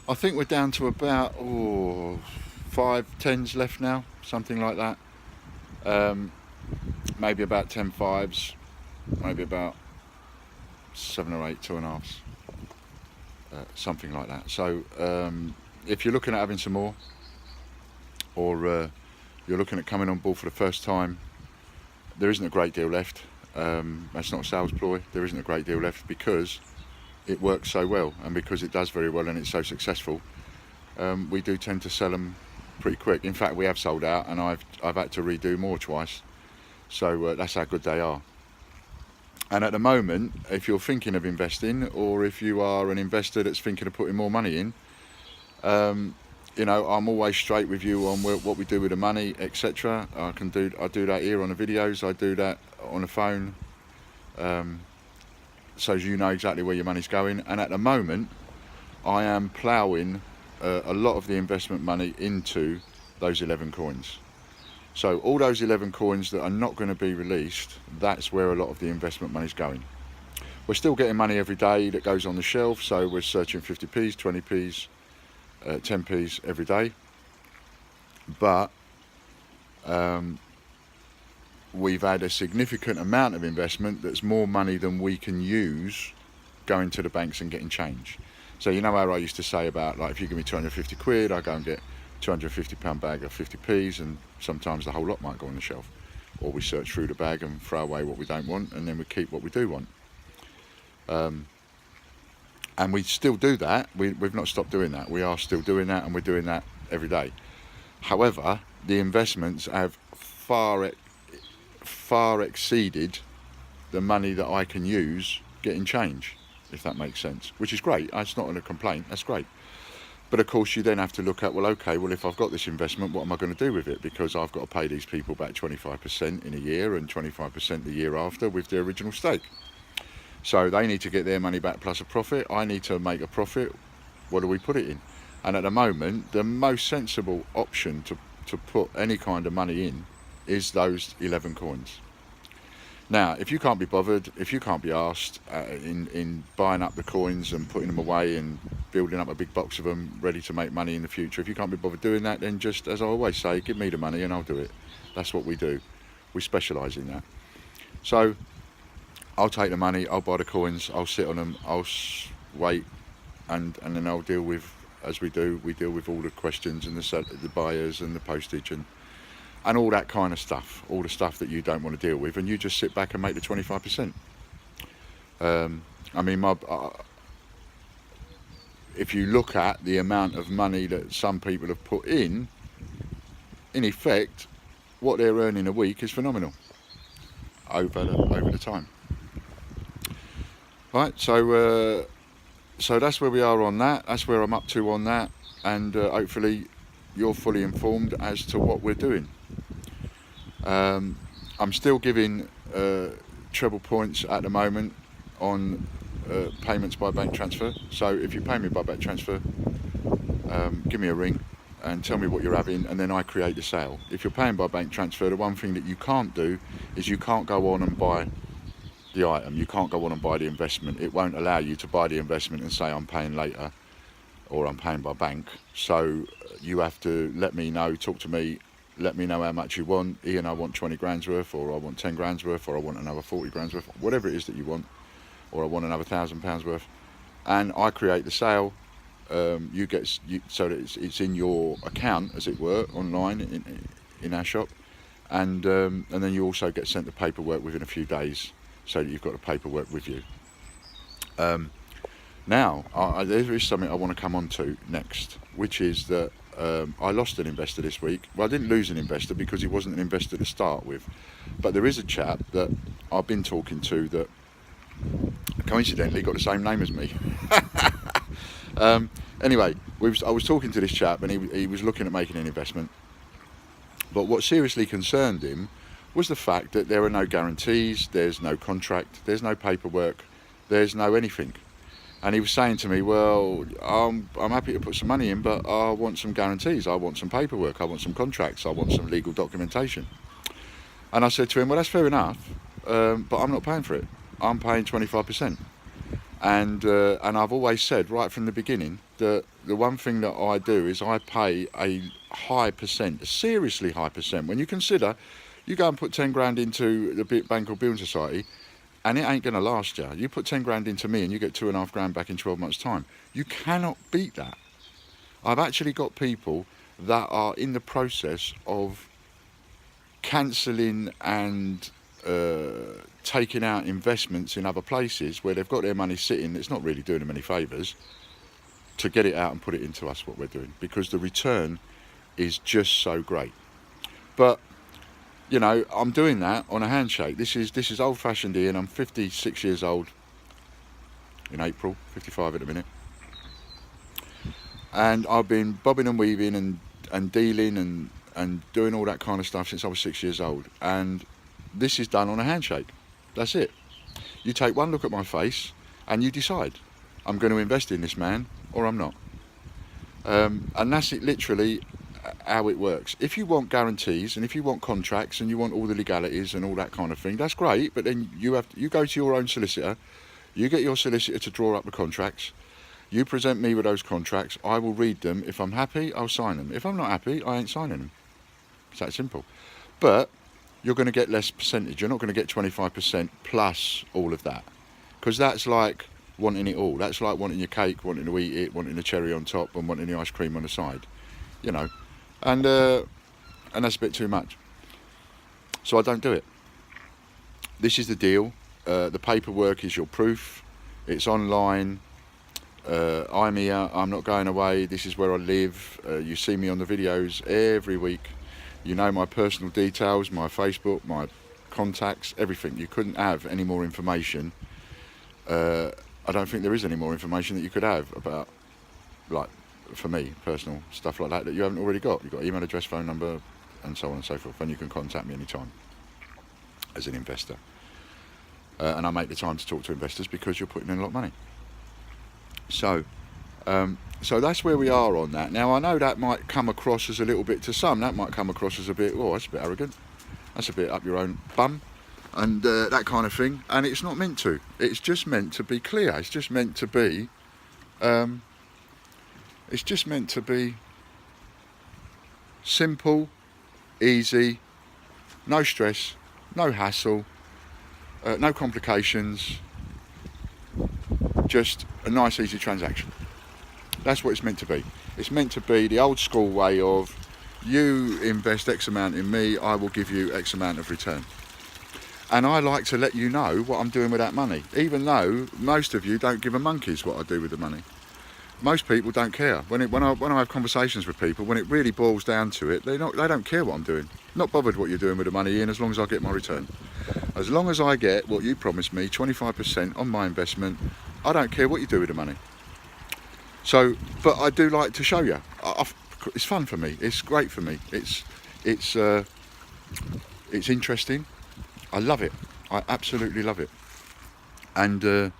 I think we're down to about 5 10s left now, something like that. Um, Maybe about 10 5s, maybe about 7 or 8 2.5s, something like that. So if you're looking at having some more, or you're looking at coming on board for the first time, there isn't a great deal left. That's not a sales ploy. There isn't a great deal left because it works so well, and because it does very well and it's so successful. We do tend to sell them pretty quick. In fact, we have sold out, and I've had to redo more twice. So that's how good they are. And at the moment, if you're thinking of investing, or if you are an investor that's thinking of putting more money in, I'm always straight with you on what we do with the money, etc. I do that here on the videos. I do that on the phone, so you know exactly where your money's going. And at the moment, I am ploughing a lot of the investment money into those 11 coins. So all those 11 coins that are not going to be released, that's where a lot of the investment money's going. We're still getting money every day that goes on the shelf, so we're searching 50p's, 20p's, 10p's every day. But we've had a significant amount of investment that's more money than we can use going to the banks and getting change. So you know how I used to say about, like, if you give me 250 quid, I go and get £250 bag of 50p's, and sometimes the whole lot might go on the shelf. Or we search through the bag and throw away what we don't want, and then we keep what we do want. And we still do that. We've not stopped doing that. We are still doing that, and we're doing that every day. However, the investments have far exceeded the money that I can use getting change, if that makes sense, which is great. It's not a complaint. That's great. But of course, you then have to look at, well, okay, well, if I've got this investment, what am I going to do with it? Because I've got to pay these people back 25% in a year and 25% the year after with the original stake. So they need to get their money back plus a profit. I need to make a profit. What do we put it in? And at the moment, the most sensible option to put any kind of money in is those 11 coins. Now, if you can't be bothered, if you can't be asked in buying up the coins and putting them away and building up a big box of them ready to make money in the future, if you can't be bothered doing that, then just, as I always say, give me the money and I'll do it. That's what we do. We specialise in that. So I'll take the money, I'll buy the coins, I'll sit on them, I'll wait, and then I'll deal with, as we deal with all the questions and the buyers and the postage and all that kind of stuff, all the stuff that you don't want to deal with, and you just sit back and make the 25%. If you look at the amount of money that some people have put in effect, what they're earning a week is phenomenal over the time. Right, so that's where we are on that. That's where I'm up to on that, and hopefully you're fully informed as to what we're doing. I'm still giving treble points at the moment on payments by bank transfer. So if you pay me by bank transfer, give me a ring and tell me what you're having, and then I create the sale. If you're paying by bank transfer, the one thing that you can't do is you can't go on and buy the item. You can't go on and buy the investment. It won't allow you to buy the investment and say I'm paying later or I'm paying by bank. So you have to let me know, talk to me, let me know how much you want. Ian, I want 20 grand's worth, or I want 10 grand's worth, or I want another 40 grand's worth, whatever it is that you want, or I want another £1,000 worth, and I create the sale. So that it's in your account, as it were, online in our shop, and then you also get sent the paperwork within a few days, so that you've got the paperwork with you. Now, there is something I want to come on to next, which is that I lost an investor this week. Well, I didn't lose an investor because he wasn't an investor to start with, but there is a chap that I've been talking to that coincidentally got the same name as me. Anyway, I was talking to this chap, and he was looking at making an investment, but what seriously concerned him was the fact that there are no guarantees, there's no contract, there's no paperwork, there's no anything. And he was saying to me, well, I'm happy to put some money in, but I want some guarantees, I want some paperwork, I want some contracts, I want some legal documentation. And I said to him, well, that's fair enough, but I'm not paying for it. I'm paying 25%. And I've always said right from the beginning that the one thing that I do is I pay a high percent, a seriously high percent. When you consider you go and put 10 grand into the bank or building society, and it ain't going to last you. You put 10 grand into me and you get 2.5 grand back in 12 months' time. You cannot beat that. I've actually got people that are in the process of cancelling and taking out investments in other places where they've got their money sitting. It's not really doing them any favours to get it out and put it into us, what we're doing, because the return is just so great. But you know, I'm doing that on a handshake. This is old-fashioned, Ian. I'm 56 years old in April, 55 at the minute, and I've been bobbing and weaving and dealing and doing all that kind of stuff since I was 6 years old. And this is done on a handshake. That's it. You take one look at my face and you decide, I'm going to invest in this man or I'm not. And that's it, literally how it works. If you want guarantees and if you want contracts and you want all the legalities and all that kind of thing, that's great. But then you go to your own solicitor, you get your solicitor to draw up the contracts, you present me with those contracts, I will read them. If I'm happy, I'll sign them. If I'm not happy, I ain't signing them. It's that simple. But you're going to get less percentage. You're not going to get 25% plus all of that, because that's like wanting it all. That's like wanting your cake, wanting to eat it, wanting the cherry on top and wanting the ice cream on the side, you know. And that's a bit too much. So I don't do it. This is the deal. The paperwork is your proof. It's online. I'm here. I'm not going away. This is where I live. You see me on the videos every week. You know my personal details, my Facebook, my contacts, everything. You couldn't have any more information. I don't think there is any more information that you could have about, like, for me, personal stuff like that you haven't already got. You've got email address, phone number, and so on and so forth, and you can contact me anytime as an investor. And I make the time to talk to investors because you're putting in a lot of money. So that's where we are on that. Now, I know that might come across as a little bit, to some, that might come across as a bit, oh, that's a bit arrogant. That's a bit up your own bum and that kind of thing. And it's not meant to. It's just meant to be clear. It's just meant to be... It's just meant to be simple, easy, no stress, no hassle, no complications, just a nice, easy transaction. That's what it's meant to be. It's meant to be the old school way of, you invest X amount in me, I will give you X amount of return. And I like to let you know what I'm doing with that money, even though most of you don't give a monkey's what I do with the money. Most people don't care. When I have conversations with people, when it really boils down to it, they don't care what I'm doing. Not bothered what you're doing with the money, Ian, as long as I get my return. As long as I get what you promised me, 25% on my investment, I don't care what you do with the money. So, but I do like to show you. It's fun for me. It's great for me. It's interesting. I love it. I absolutely love it. And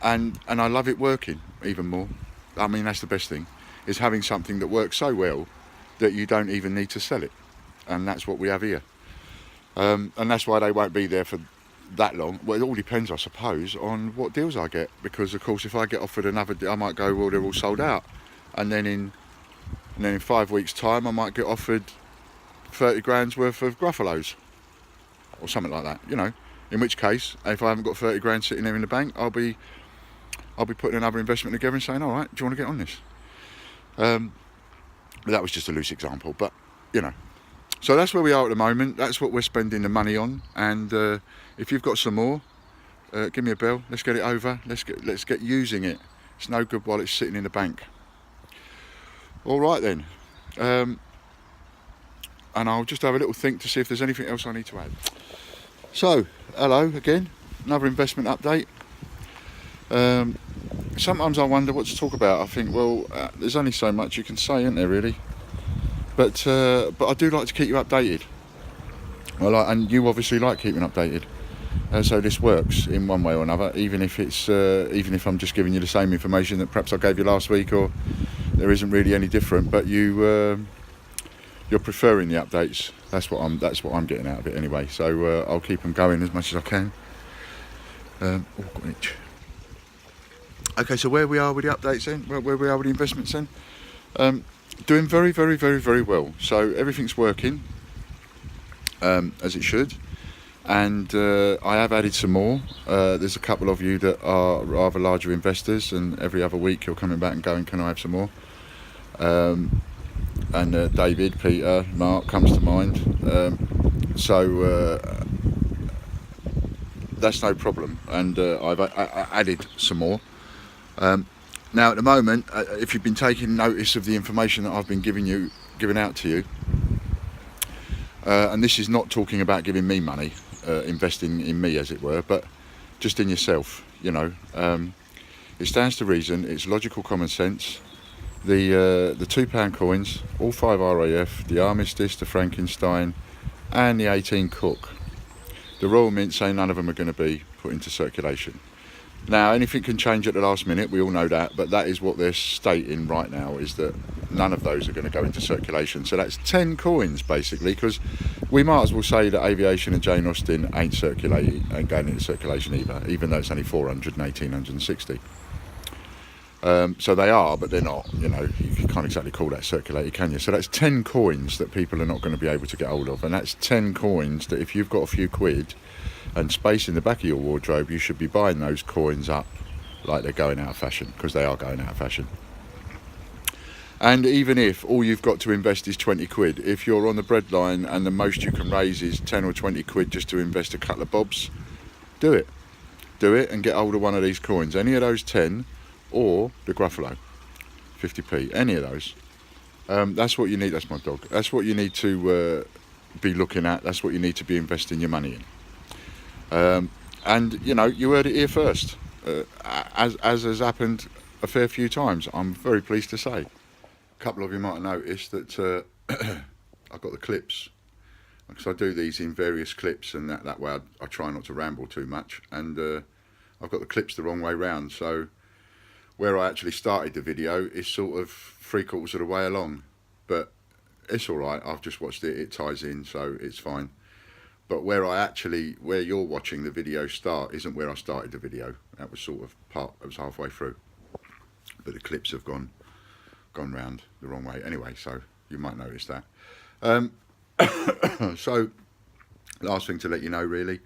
I love it working even more. I mean, that's the best thing, is having something that works so well that you don't even need to sell it. And that's what we have here. And that's why they won't be there for that long. Well, it all depends, I suppose, on what deals I get. Because, of course, if I get offered another deal, I might go, well, they're all sold out. And then in 5 weeks' time, I might get offered 30 grand's worth of Gruffalos. Or something like that, you know. In which case, if I haven't got 30 grand sitting there in the bank, I'll be putting another investment together and saying, all right, do you want to get on this? But that was just a loose example, but, you know. So that's where we are at the moment. That's what we're spending the money on. And if you've got some more, give me a bell. Let's get it over. Let's get using it. It's no good while it's sitting in the bank. All right, then. And I'll just have a little think to see if there's anything else I need to add. So, hello again. Another investment update. Sometimes I wonder what to talk about. I think, well, there's only so much you can say, isn't there, really? But I do like to keep you updated. And you obviously like keeping updated. So this works in one way or another, even if I'm just giving you the same information that perhaps I gave you last week, or there isn't really any different. But you're preferring the updates. That's what I'm getting out of it anyway. So I'll keep them going as much as I can. Oh, got an itch. Okay, so where we are with the updates then, where we are with the investments then, doing very, very, very, very well. So everything's working as it should, and I have added some more. There's a couple of you that are rather larger investors, and every other week you're coming back and going, can I have some more? And David, Peter, Mark comes to mind. So that's no problem, and I've added some more. Now at the moment, if you've been taking notice of the information that I've been giving out to you, and this is not talking about giving me money, investing in me as it were, but just in yourself, you know. It stands to reason, it's logical common sense. The £2 coins, all 5 RAF, the Armistice, the Frankenstein and the 18 Cook. The Royal Mint say none of them are going to be put into circulation. Now anything can change at the last minute, we all know that, but that is what they're stating right now, is that none of those are going to go into circulation. So that's 10 coins basically, because we might as well say that Aviation and Jane Austen ain't going into circulation either, even though it's only 400 and 1860. So they are, but they're not, you know, you can't exactly call that circulated, can you? So that's 10 coins that people are not going to be able to get hold of, and that's 10 coins that if you've got a few quid and space in the back of your wardrobe, you should be buying those coins up like they're going out of fashion, because they are going out of fashion. And even if all you've got to invest is 20 quid, if you're on the breadline and the most you can raise is 10 or 20 quid just to invest a couple of bobs, do it. Do it and get hold of one of these coins, any of those 10, or the Gruffalo, 50p, any of those. That's what you need. That's my dog. That's what you need to be looking at. That's what you need to be investing your money in. And you know, you heard it here first, as has happened a fair few times, I'm very pleased to say. A couple of you might have noticed that I've got the clips, because I do these in various clips, and that way I try not to ramble too much, and I've got the clips the wrong way round, so where I actually started the video is sort of 3/4 of the way along, but it's alright, I've just watched it, it ties in, so it's fine. But where you're watching the video start isn't where I started the video. That was sort of it was halfway through, but the clips have gone round the wrong way anyway, so you might notice that. So last thing to let you know really,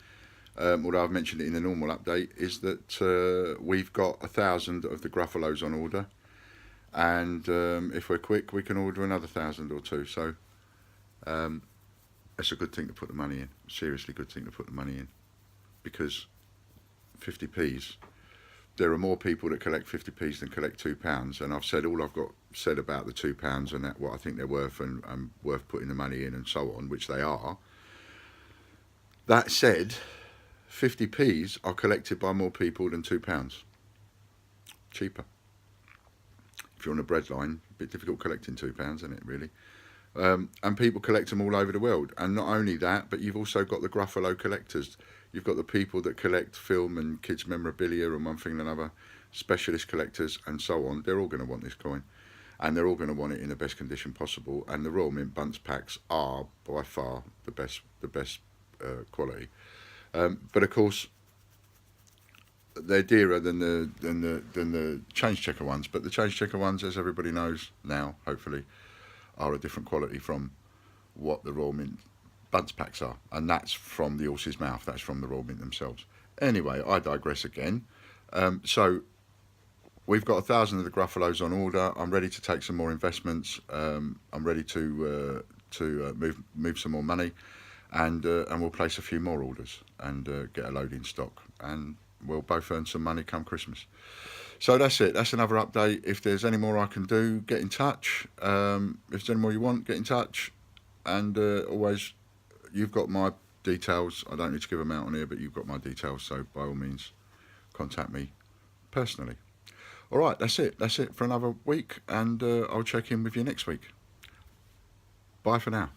although I've mentioned it in the normal update, is that we've got 1,000 of the Gruffalos on order, and if we're quick we can order another 1,000 or two, so that's a good thing to put the money in, seriously good thing to put the money in, because 50p's, there are more people that collect 50p's than collect £2, and I've said all I've got said about the £2 and what I think they're worth, and worth putting the money in and so on, which they are. That said, 50p's are collected by more people than £2. Cheaper. If you're on a breadline, a bit difficult collecting £2, isn't it, really? And people collect them all over the world. And not only that, but you've also got the Gruffalo collectors. You've got the people that collect film and kids memorabilia and one thing and another, specialist collectors and so on. They're all going to want this coin, and they're all going to want it in the best condition possible. And the Royal Mint Bunce packs are by far the best quality. But of course, they're dearer than the change checker ones. But the change checker ones, as everybody knows now, hopefully, are a different quality from what the Royal Mint Bunce packs are, and that's from the horse's mouth. That's from the Royal Mint themselves. Anyway, I digress again. So we've got 1,000 of the Gruffalos on order. I'm ready to take some more investments. I'm ready to move some more money, and we'll place a few more orders and get a load in stock, and we'll both earn some money come Christmas. So that's it. That's another update. If there's any more I can do, get in touch. If there's any more you want, get in touch. And always, you've got my details. I don't need to give them out on here, but you've got my details. So by all means, contact me personally. All right, that's it. That's it for another week. And I'll check in with you next week. Bye for now.